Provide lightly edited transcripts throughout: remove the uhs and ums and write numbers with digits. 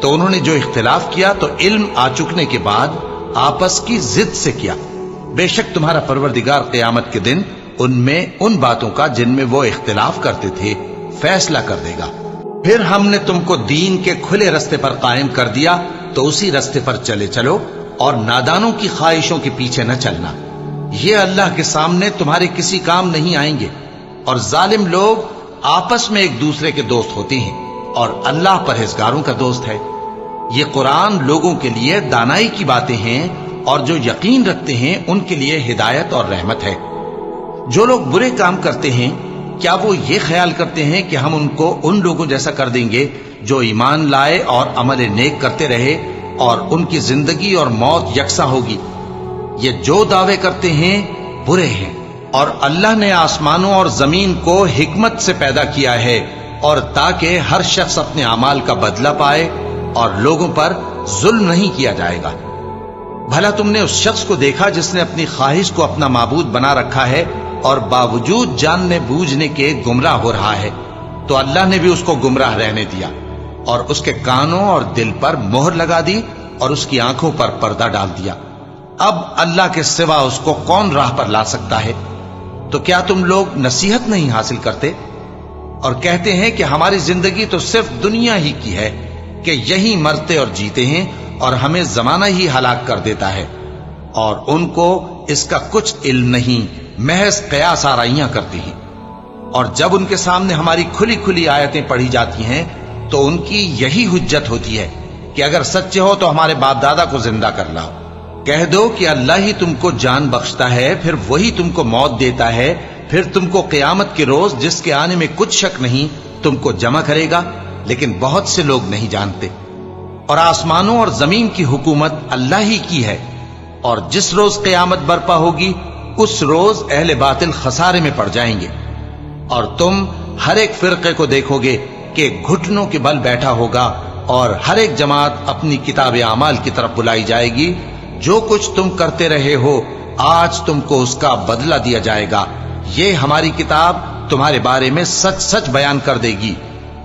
تو انہوں نے جو اختلاف کیا تو علم آ چکنے کے بعد آپس کی ضد سے کیا۔ بے شک تمہارا پروردگار قیامت کے دن ان میں ان باتوں کا جن میں وہ اختلاف کرتے تھے فیصلہ کر دے گا۔ پھر ہم نے تم کو دین کے کھلے رستے پر قائم کر دیا تو اسی رستے پر چلے چلو اور نادانوں کی خواہشوں کے پیچھے نہ چلنا، یہ اللہ کے سامنے تمہارے کسی کام نہیں آئیں گے۔ اور ظالم لوگ آپس میں ایک دوسرے کے دوست ہوتے ہیں اور اللہ پرہیزگاروں کا دوست ہے۔ یہ قرآن لوگوں کے لیے دانائی کی باتیں ہیں اور جو یقین رکھتے ہیں ان کے لیے ہدایت اور رحمت ہے۔ جو لوگ برے کام کرتے ہیں کیا وہ یہ خیال کرتے ہیں کہ ہم ان کو ان لوگوں جیسا کر دیں گے جو ایمان لائے اور عمل نیک کرتے رہے اور ان کی زندگی اور موت یکساں ہوگی؟ یہ جو دعوے کرتے ہیں برے ہیں۔ اور اللہ نے آسمانوں اور زمین کو حکمت سے پیدا کیا ہے اور تاکہ ہر شخص اپنے اعمال کا بدلہ پائے اور لوگوں پر ظلم نہیں کیا جائے گا۔ بھلا تم نے اس شخص کو دیکھا جس نے اپنی خواہش کو اپنا معبود بنا رکھا ہے اور باوجود جاننے بوجھنے کے گمراہ ہو رہا ہے؟ تو اللہ نے بھی اس کو گمراہ رہنے دیا اور اس کے کانوں اور دل پر مہر لگا دی اور اس کی آنکھوں پر پردہ ڈال دیا۔ اب اللہ کے سوا اس کو کون راہ پر لا سکتا ہے؟ تو کیا تم لوگ نصیحت نہیں حاصل کرتے اور کہتے ہیں کہ ہماری زندگی تو صرف دنیا ہی کی ہے کہ یہی مرتے اور جیتے ہیں اور ہمیں زمانہ ہی ہلاک کر دیتا ہے، اور ان کو اس کا کچھ علم نہیں، محض قیاس آرائیاں کرتی ہیں۔ اور جب ان کے سامنے ہماری کھلی کھلی آیتیں پڑھی جاتی ہیں تو ان کی یہی حجت ہوتی ہے کہ اگر سچے ہو تو ہمارے باپ دادا کو زندہ کر لاؤ۔ کہہ دو کہ اللہ ہی تم کو جان بخشتا ہے، پھر وہی تم کو موت دیتا ہے، پھر تم کو قیامت کے روز جس کے آنے میں کچھ شک نہیں تم کو جمع کرے گا، لیکن بہت سے لوگ نہیں جانتے۔ اور آسمانوں اور زمین کی حکومت اللہ ہی کی ہے، اور جس روز قیامت برپا ہوگی اس روز اہل باطل خسارے میں پڑ جائیں گے۔ اور تم ہر ایک فرقے کو دیکھو گے کہ گھٹنوں کے بل بیٹھا ہوگا اور ہر ایک جماعت اپنی کتاب اعمال کی طرف بلائی جائے گی۔ جو کچھ تم کرتے رہے ہو آج تم کو اس کا بدلہ دیا جائے گا، یہ ہماری کتاب تمہارے بارے میں سچ سچ بیان کر دے گی۔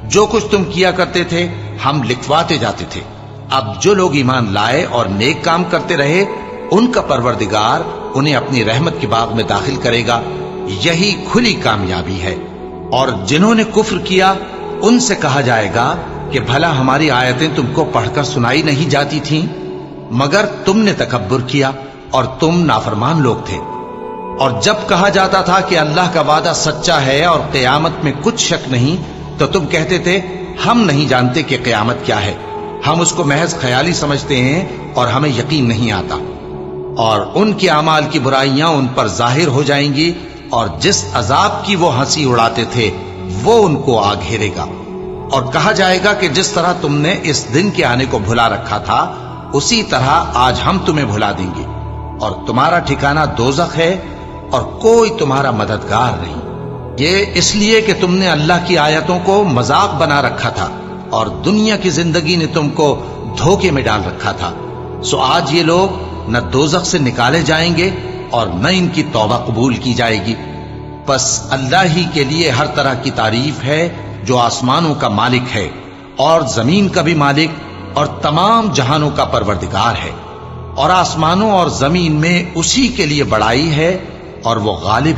جو کچھ تم کیا کرتے تھے ہم لکھواتے جاتے تھے۔ اب جو لوگ ایمان لائے اور نیک کام کرتے رہے ان کا پروردگار انہیں اپنی رحمت کے باغ میں داخل کرے گا، یہی کھلی کامیابی ہے۔ اور جنہوں نے کفر کیا ان سے کہا جائے گا کہ بھلا ہماری آیتیں تم کو پڑھ کر سنائی نہیں جاتی تھیں؟ مگر تم نے تکبر کیا اور تم نافرمان لوگ تھے۔ اور جب کہا جاتا تھا کہ اللہ کا وعدہ سچا ہے اور قیامت میں کچھ شک نہیں تو تم کہتے تھے ہم نہیں جانتے کہ قیامت کیا ہے، ہم اس کو محض خیالی سمجھتے ہیں اور ہمیں یقین نہیں آتا۔ اور ان کے اعمال کی برائیاں ان پر ظاہر ہو جائیں گی اور جس عذاب کی وہ ہنسی اڑاتے تھے وہ ان کو آ گھیرے گا۔ اور کہا جائے گا کہ جس طرح تم نے اس دن کے آنے کو بھلا رکھا تھا اسی طرح آج ہم تمہیں بھلا دیں گے، اور تمہارا ٹھکانہ دوزخ ہے اور کوئی تمہارا مددگار نہیں۔ یہ اس لیے کہ تم نے اللہ کی آیتوں کو مذاق بنا رکھا تھا اور دنیا کی زندگی نے تم کو دھوکے میں ڈال رکھا تھا، سو آج یہ لوگ نہ دوزخ سے نکالے جائیں گے اور نہ ان کی توبہ قبول کی جائے گی۔ پس اللہ ہی کے لیے ہر طرح کی تعریف ہے جو آسمانوں کا مالک ہے اور زمین کا بھی مالک اور تمام جہانوں کا پروردگار ہے، اور آسمانوں اور زمین میں اسی کے لیے بڑائی ہے اور وہ غالب